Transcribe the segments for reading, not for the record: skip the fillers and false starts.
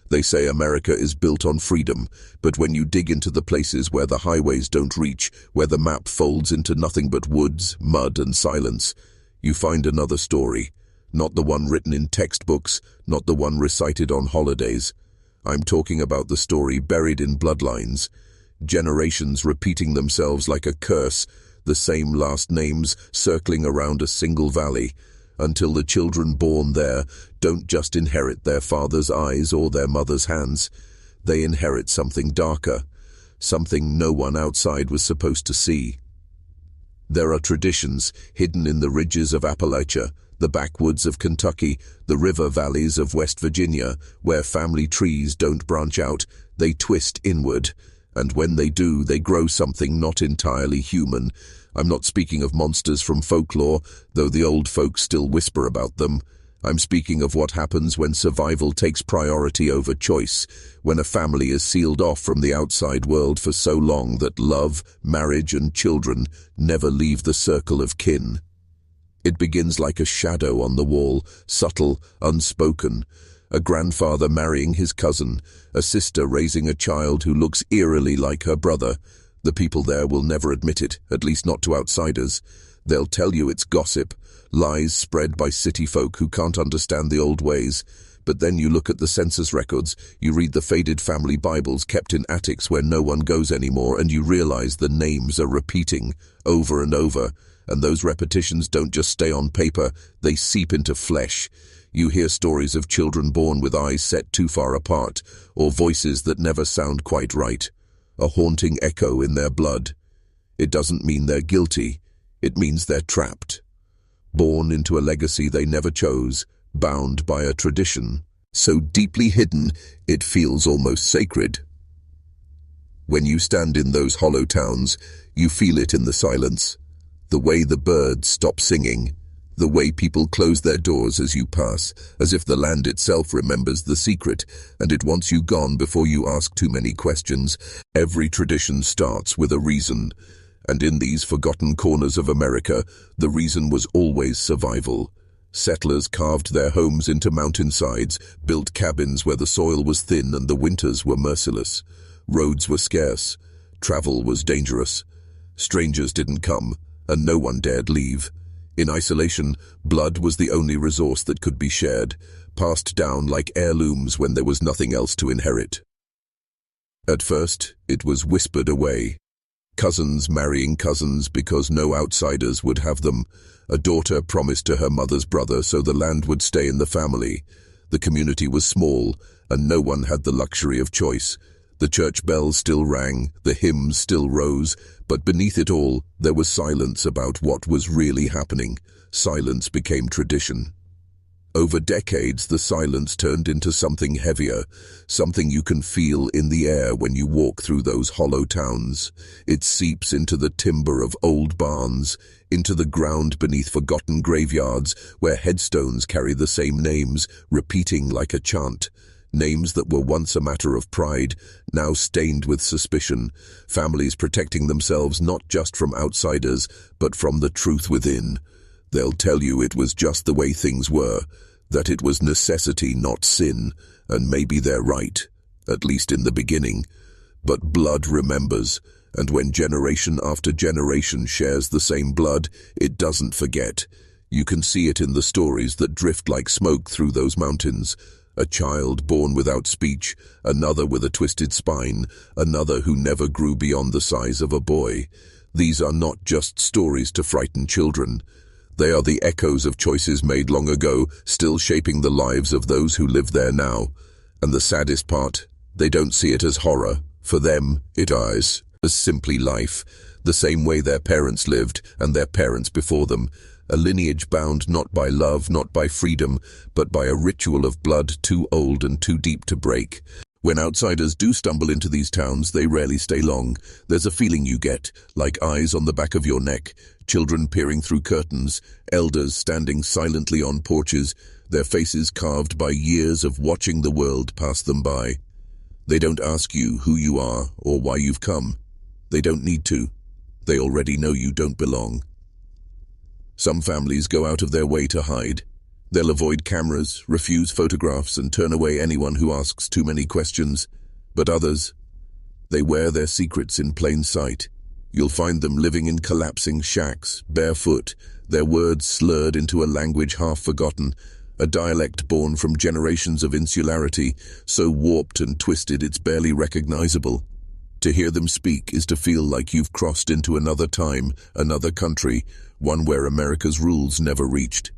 They say America is built on freedom, but when you dig into the places where the highways don't reach, where the map folds into nothing but woods, mud, and silence, you find another story. Not the one written in textbooks, not the one recited on holidays. I'm talking about the story buried in bloodlines. Generations repeating themselves like a curse, the same last names circling around a single valley, until the children born there don't just inherit their father's eyes or their mother's hands. They inherit something darker, something no one outside was supposed to see. There are traditions hidden in the ridges of Appalachia, the backwoods of Kentucky, the river valleys of West Virginia, where family trees don't branch out, they twist inward. And when they do, they grow something not entirely human. I'm not speaking of monsters from folklore, though the old folks still whisper about them. I'm speaking of what happens when survival takes priority over choice, when a family is sealed off from the outside world for so long that love, marriage, and children never leave the circle of kin. It begins like a shadow on the wall, subtle, unspoken. A grandfather marrying his cousin, a sister raising a child who looks eerily like her brother. The people there will never admit it, at least not to outsiders. They'll tell you it's gossip, lies spread by city folk who can't understand the old ways. But then you look at the census records, you read the faded family Bibles kept in attics where no one goes anymore, and you realize the names are repeating over and over. And those repetitions don't just stay on paper, they seep into flesh. You hear stories of children born with eyes set too far apart, or voices that never sound quite right, a haunting echo in their blood. It doesn't mean they're guilty, it means they're trapped. Born into a legacy they never chose, bound by a tradition, so deeply hidden it feels almost sacred. When you stand in those hollow towns, you feel it in the silence. The way the birds stop singing, the way people close their doors as you pass, as if the land itself remembers the secret, and it wants you gone before you ask too many questions. Every tradition starts with a reason, and in these forgotten corners of America, the reason was always survival. Settlers carved their homes into mountainsides, built cabins where the soil was thin and the winters were merciless. Roads were scarce, travel was dangerous. Strangers didn't come, and no one dared leave. In isolation, blood was the only resource that could be shared, passed down like heirlooms when there was nothing else to inherit. At first, it was whispered away. Cousins marrying cousins because no outsiders would have them. A daughter promised to her mother's brother so the land would stay in the family. The community was small, and no one had the luxury of choice. The church bells still rang, the hymns still rose, but beneath it all, there was silence about what was really happening. Silence became tradition. Over decades, the silence turned into something heavier, something you can feel in the air when you walk through those hollow towns. It seeps into the timber of old barns, into the ground beneath forgotten graveyards, where headstones carry the same names, repeating like a chant. Names that were once a matter of pride, now stained with suspicion. Families protecting themselves not just from outsiders, but from the truth within. They'll tell you it was just the way things were, that it was necessity, not sin, and maybe they're right, at least in the beginning. But blood remembers, and when generation after generation shares the same blood, it doesn't forget. You can see it in the stories that drift like smoke through those mountains. A child born without speech, another with a twisted spine, another who never grew beyond the size of a boy. These are not just stories to frighten children. They are the echoes of choices made long ago, still shaping the lives of those who live there now. And the saddest part, they don't see it as horror. For them, it is as simply life, the same way their parents lived and their parents before them. A lineage bound not by love, not by freedom, but by a ritual of blood too old and too deep to break. When outsiders do stumble into these towns, they rarely stay long. There's a feeling you get, like eyes on the back of your neck, children peering through curtains, elders standing silently on porches, their faces carved by years of watching the world pass them by. They don't ask you who you are or why you've come. They don't need to. They already know you don't belong. Some families go out of their way to hide. They'll avoid cameras, refuse photographs, and turn away anyone who asks too many questions. But others, they wear their secrets in plain sight. You'll find them living in collapsing shacks, barefoot, their words slurred into a language half forgotten, a dialect born from generations of insularity, so warped and twisted it's barely recognizable. To hear them speak is to feel like you've crossed into another time, another country, one where America's rules never reached.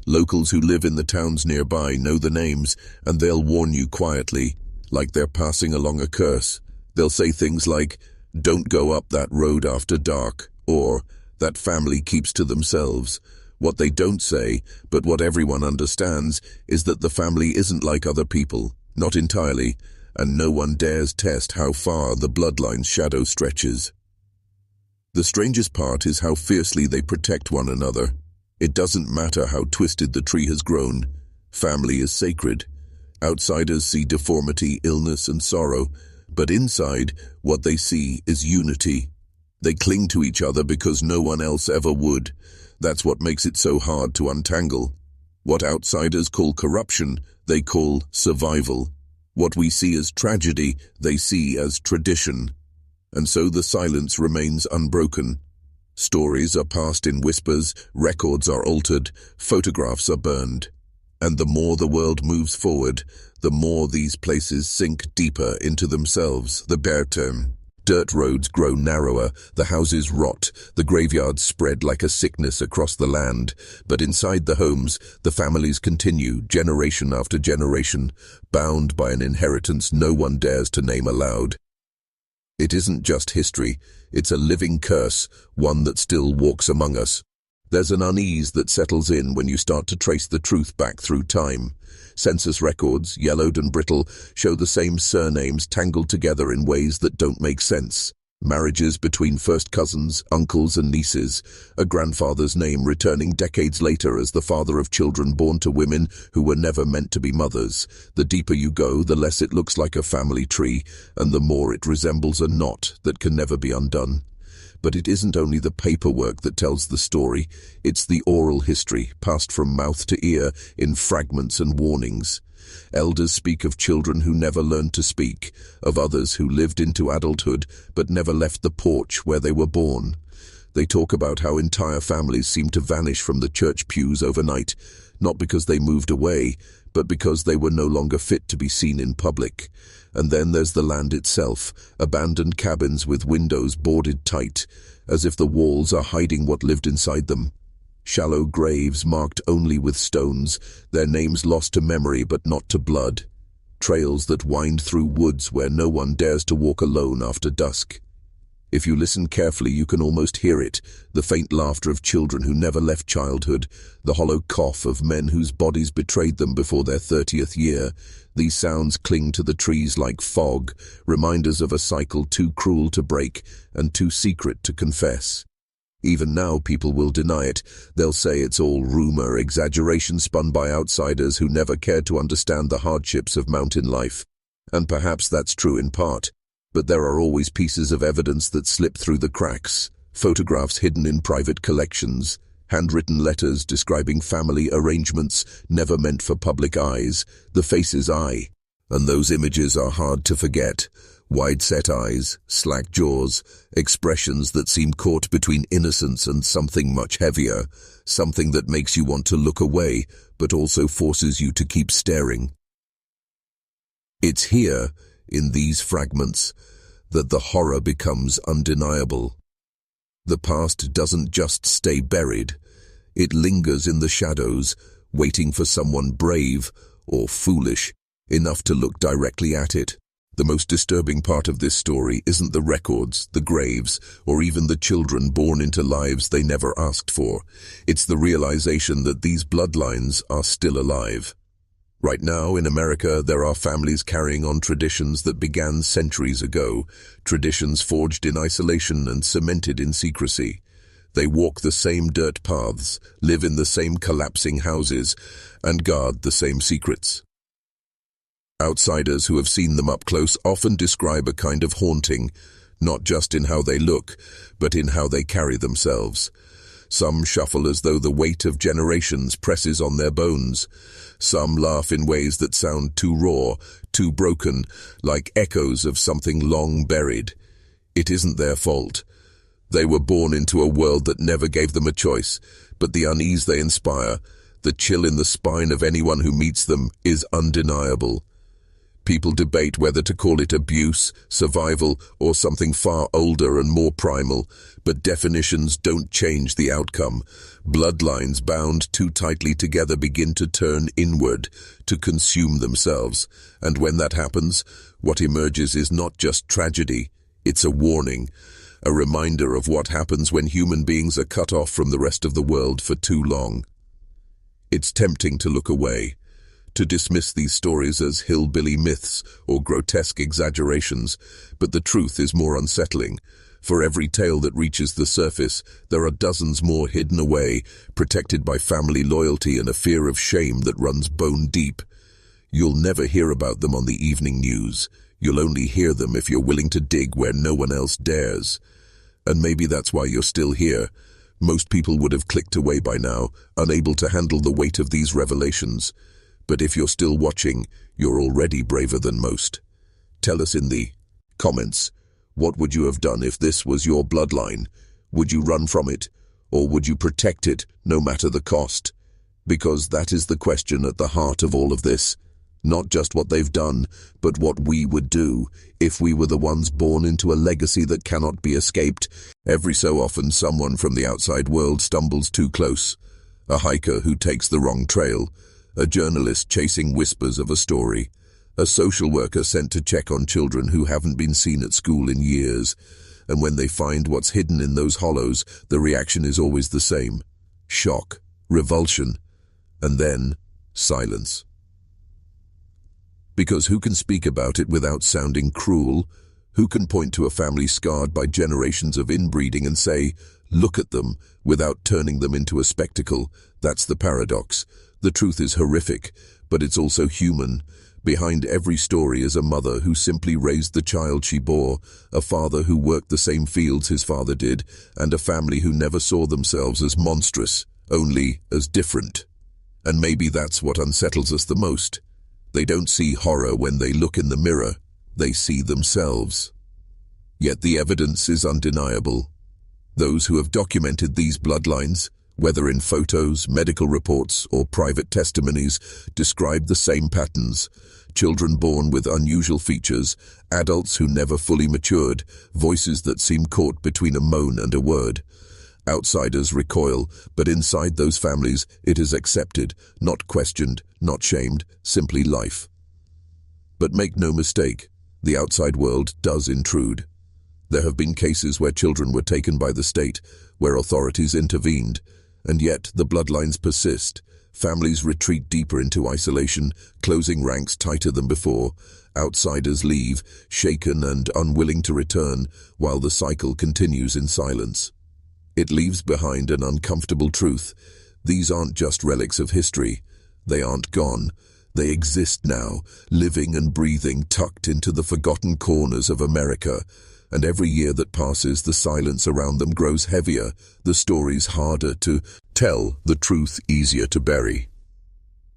Locals who live in the towns nearby know the names, and they'll warn you quietly, like they're passing along a curse. They'll say things like, "Don't go up that road after dark," or "That family keeps to themselves." What they don't say, but what everyone understands, is that the family isn't like other people, not entirely, and no one dares test how far the bloodline's shadow stretches. The strangest part is how fiercely they protect one another. It doesn't matter how twisted the tree has grown. Family is sacred. Outsiders see deformity, illness, and sorrow, but inside, what they see is unity. They cling to each other because no one else ever would. That's what makes it so hard to untangle. What outsiders call corruption, they call survival. What we see as tragedy, they see as tradition. And so the silence remains unbroken. Stories are passed in whispers, records are altered, photographs are burned. And the more the world moves forward, the more these places sink deeper into themselves. The bare term. Dirt roads grow narrower, the houses rot, the graveyards spread like a sickness across the land. But inside the homes, the families continue, generation after generation, bound by an inheritance no one dares to name aloud. It isn't just history, it's a living curse, one that still walks among us. There's an unease that settles in when you start to trace the truth back through time. Census records, yellowed and brittle, show the same surnames tangled together in ways that don't make sense. Marriages between first cousins, uncles and nieces, a grandfather's name returning decades later as the father of children born to women who were never meant to be mothers. The deeper you go, the less it looks like a family tree, and the more it resembles a knot that can never be undone. But it isn't only the paperwork that tells the story, it's the oral history, passed from mouth to ear in fragments and warnings. Elders speak of children who never learned to speak, of others who lived into adulthood but never left the porch where they were born. They talk about how entire families seem to vanish from the church pews overnight, not because they moved away, but because they were no longer fit to be seen in public. And then there's the land itself, abandoned cabins with windows boarded tight, as if the walls are hiding what lived inside them. Shallow graves marked only with stones, their names lost to memory but not to blood. Trails that wind through woods where no one dares to walk alone after dusk. If you listen carefully, you can almost hear it, the faint laughter of children who never left childhood, the hollow cough of men whose bodies betrayed them before their 30th year. These sounds cling to the trees like fog, reminders of a cycle too cruel to break and too secret to confess. Even now, people will deny it. They'll say it's all rumor, exaggeration spun by outsiders who never cared to understand the hardships of mountain life. And perhaps that's true in part. But there are always pieces of evidence that slip through the cracks. Photographs hidden in private collections, handwritten letters describing family arrangements never meant for public eyes, the face's eye. And those images are hard to forget. Wide-set eyes, slack jaws, expressions that seem caught between innocence and something much heavier, something that makes you want to look away, but also forces you to keep staring. It's here, in these fragments, that the horror becomes undeniable. The past doesn't just stay buried. It lingers in the shadows, waiting for someone brave or foolish enough to look directly at it. The most disturbing part of this story isn't the records, the graves, or even the children born into lives they never asked for. It's the realization that these bloodlines are still alive. Right now, in America, there are families carrying on traditions that began centuries ago, traditions forged in isolation and cemented in secrecy. They walk the same dirt paths, live in the same collapsing houses, and guard the same secrets. Outsiders who have seen them up close often describe a kind of haunting, not just in how they look, but in how they carry themselves. Some shuffle as though the weight of generations presses on their bones. Some laugh in ways that sound too raw, too broken, like echoes of something long buried. It isn't their fault. They were born into a world that never gave them a choice, but the unease they inspire, the chill in the spine of anyone who meets them, is undeniable. People debate whether to call it abuse, survival, or something far older and more primal, but definitions don't change the outcome. Bloodlines bound too tightly together begin to turn inward, to consume themselves. And when that happens, what emerges is not just tragedy, it's a warning, a reminder of what happens when human beings are cut off from the rest of the world for too long. It's tempting to look away, to dismiss these stories as hillbilly myths or grotesque exaggerations, but the truth is more unsettling. For every tale that reaches the surface, there are dozens more hidden away, protected by family loyalty and a fear of shame that runs bone deep. You'll never hear about them on the evening news. You'll only hear them if you're willing to dig where no one else dares. And maybe that's why you're still here. Most people would have clicked away by now, unable to handle the weight of these revelations. But if you're still watching, you're already braver than most. Tell us in the comments, what would you have done if this was your bloodline? Would you run from it, or would you protect it, no matter the cost? Because that is the question at the heart of all of this. Not just what they've done, but what we would do if we were the ones born into a legacy that cannot be escaped. Every so often, someone from the outside world stumbles too close. A hiker who takes the wrong trail. A journalist chasing whispers of a story. A social worker sent to check on children who haven't been seen at school in years. And when they find what's hidden in those hollows, the reaction is always the same. Shock, revulsion, and then silence. Because who can speak about it without sounding cruel? Who can point to a family scarred by generations of inbreeding and say, look at them, without turning them into a spectacle? That's the paradox. The truth is horrific, but it's also human. Behind every story is a mother who simply raised the child she bore, a father who worked the same fields his father did, and a family who never saw themselves as monstrous, only as different. And maybe that's what unsettles us the most. They don't see horror when they look in the mirror, they see themselves. Yet the evidence is undeniable. Those who have documented these bloodlines, whether in photos, medical reports, or private testimonies, describe the same patterns. Children born with unusual features, adults who never fully matured, voices that seem caught between a moan and a word. Outsiders recoil, but inside those families it is accepted, not questioned, not shamed, simply life. But make no mistake, the outside world does intrude. There have been cases where children were taken by the state, where authorities intervened, and yet the bloodlines persist. Families retreat deeper into isolation, closing ranks tighter than before. Outsiders leave, shaken and unwilling to return, while the cycle continues in silence. It leaves behind an uncomfortable truth. These aren't just relics of history. They aren't gone. They exist now, living and breathing, tucked into the forgotten corners of America. And every year that passes, the silence around them grows heavier, the stories harder to tell, the truth easier to bury.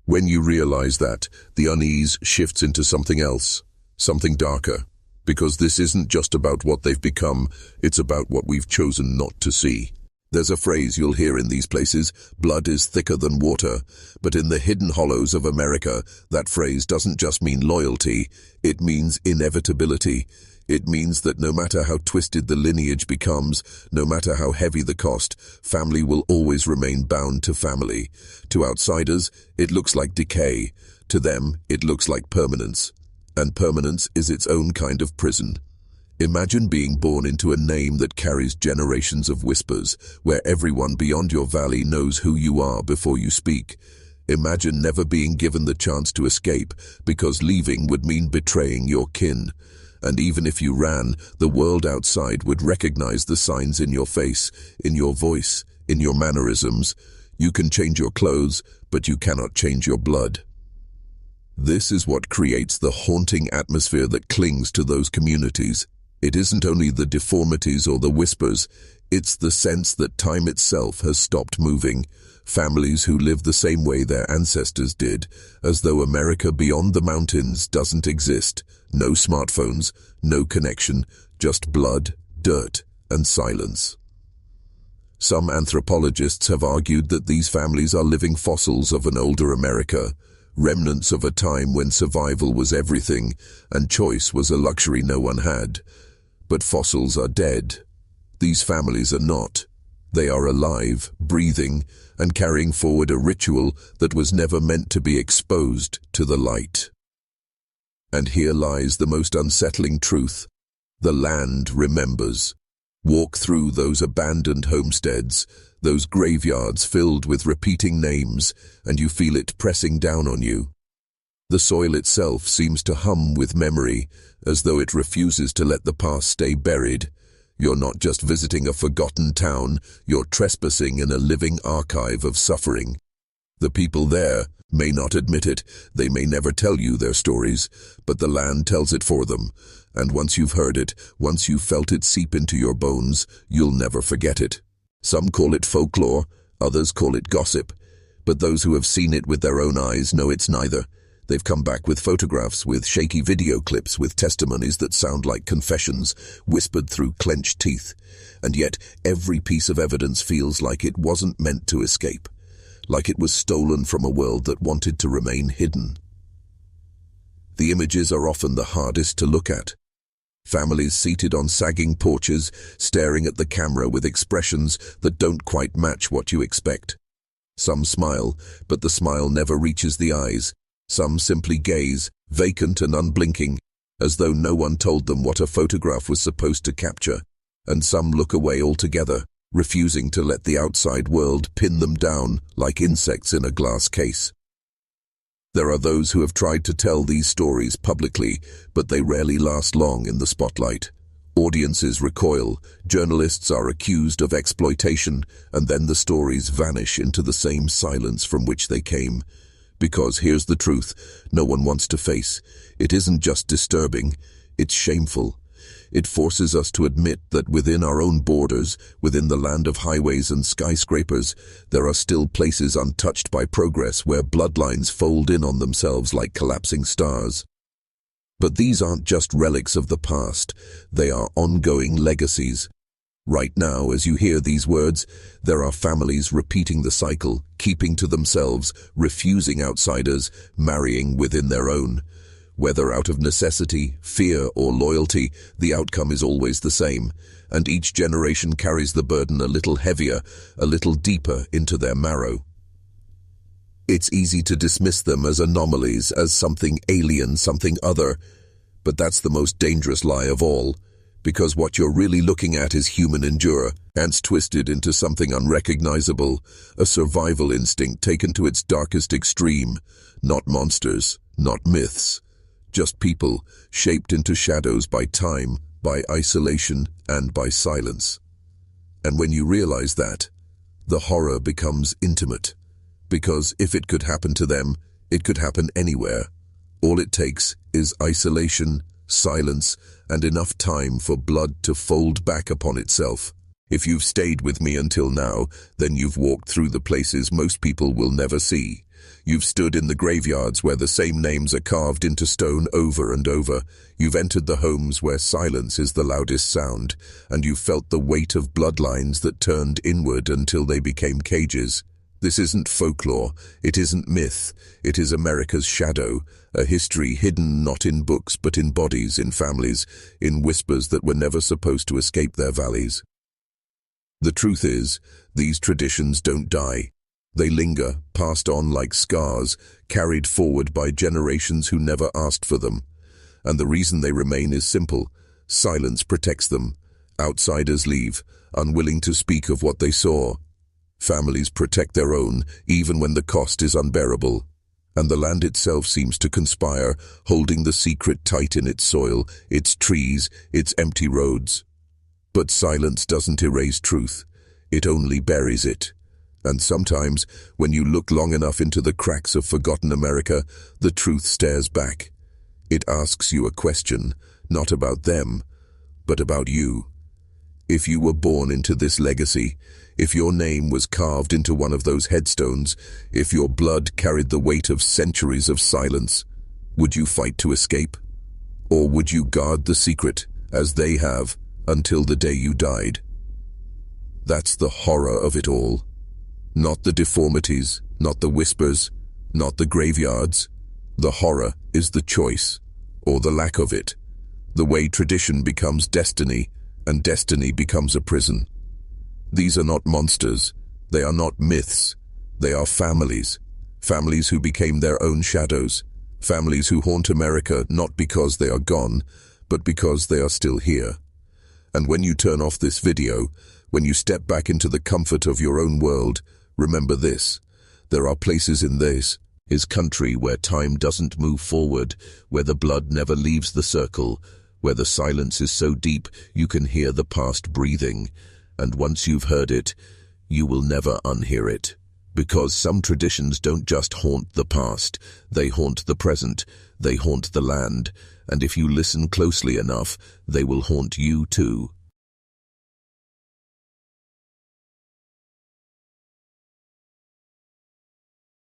When you realize that, the unease shifts into something else, something darker. Because this isn't just about what they've become, it's about what we've chosen not to see. There's a phrase you'll hear in these places, blood is thicker than water, but in the hidden hollows of America, that phrase doesn't just mean loyalty, it means inevitability. It means that no matter how twisted the lineage becomes, no matter how heavy the cost, family will always remain bound to family. To outsiders, it looks like decay. To them, it looks like permanence. And permanence is its own kind of prison. Imagine being born into a name that carries generations of whispers, where everyone beyond your valley knows who you are before you speak. Imagine never being given the chance to escape, because leaving would mean betraying your kin. And even if you ran, the world outside would recognize the signs in your face, in your voice, in your mannerisms. You can change your clothes, but you cannot change your blood. This is what creates the haunting atmosphere that clings to those communities. It isn't only the deformities or the whispers, It's the sense that time itself has stopped moving, families who live the same way their ancestors did, as though America beyond the mountains doesn't exist. No smartphones, no connection, just blood, dirt, and silence. Some anthropologists have argued that these families are living fossils of an older America, remnants of a time when survival was everything and choice was a luxury no one had. But fossils are dead. These families are not. They are alive, breathing, and carrying forward a ritual that was never meant to be exposed to the light. And here lies the most unsettling truth. The land remembers. Walk through those abandoned homesteads, those graveyards filled with repeating names, and you feel it pressing down on you. The soil itself seems to hum with memory, as though it refuses to let the past stay buried. You're not just visiting a forgotten town, you're trespassing in a living archive of suffering. The people there may not admit it, they may never tell you their stories, but the land tells it for them. And once you've heard it, once you've felt it seep into your bones, you'll never forget it. Some call it folklore, others call it gossip, but those who have seen it with their own eyes know it's neither. They've come back with photographs, with shaky video clips, with testimonies that sound like confessions, whispered through clenched teeth. And yet, every piece of evidence feels like it wasn't meant to escape, like it was stolen from a world that wanted to remain hidden. The images are often the hardest to look at. Families seated on sagging porches, staring at the camera with expressions that don't quite match what you expect. Some smile, but the smile never reaches the eyes. Some simply gaze, vacant and unblinking, as though no one told them what a photograph was supposed to capture. And some look away altogether, refusing to let the outside world pin them down like insects in a glass case. There are those who have tried to tell these stories publicly, but they rarely last long in the spotlight. Audiences recoil, journalists are accused of exploitation, and then the stories vanish into the same silence from which they came. Because here's the truth no one wants to face. It isn't just disturbing, it's shameful. It forces us to admit that within our own borders, within the land of highways and skyscrapers, there are still places untouched by progress where bloodlines fold in on themselves like collapsing stars. But these aren't just relics of the past, they are ongoing legacies. Right now, as you hear these words, there are families repeating the cycle, keeping to themselves, refusing outsiders, marrying within their own. Whether out of necessity, fear, or loyalty, the outcome is always the same, and each generation carries the burden a little heavier, a little deeper into their marrow. It's easy to dismiss them as anomalies, as something alien, something other, but that's the most dangerous lie of all. Because what you're really looking at is human endure, ants twisted into something unrecognizable, a survival instinct taken to its darkest extreme. Not monsters, not myths, just people shaped into shadows by time, by isolation, and by silence. And when you realize that, the horror becomes intimate. Because if it could happen to them, it could happen anywhere. All it takes is isolation, silence, and enough time for blood to fold back upon itself. If you've stayed with me until now, then you've walked through the places most people will never see. You've stood in the graveyards where the same names are carved into stone over and over. You've entered the homes where silence is the loudest sound, and you've felt the weight of bloodlines that turned inward until they became cages. This isn't folklore, it isn't myth, it is America's shadow, a history hidden not in books but in bodies, in families, in whispers that were never supposed to escape their valleys. The truth is, these traditions don't die. They linger, passed on like scars, carried forward by generations who never asked for them. And the reason they remain is simple. Silence protects them. Outsiders leave, unwilling to speak of what they saw. Families protect their own, even when the cost is unbearable. And the land itself seems to conspire, holding the secret tight in its soil, its trees, its empty roads. But silence doesn't erase truth. It only buries it. And sometimes, when you look long enough into the cracks of forgotten America, the truth stares back. It asks you a question, not about them, but about you. If you were born into this legacy, if your name was carved into one of those headstones, if your blood carried the weight of centuries of silence, would you fight to escape? Or would you guard the secret, as they have, until the day you died? That's the horror of it all. Not the deformities, not the whispers, not the graveyards. The horror is the choice, or the lack of it. The way tradition becomes destiny, and destiny becomes a prison. These are not monsters. They are not myths. They are families. Families who became their own shadows. Families who haunt America not because they are gone, but because they are still here. And when you turn off this video, when you step back into the comfort of your own world, remember this. There are places in this country where time doesn't move forward, where the blood never leaves the circle, where the silence is so deep you can hear the past breathing. And once you've heard it, you will never unhear it. Because some traditions don't just haunt the past, they haunt the present, they haunt the land, and if you listen closely enough, they will haunt you too.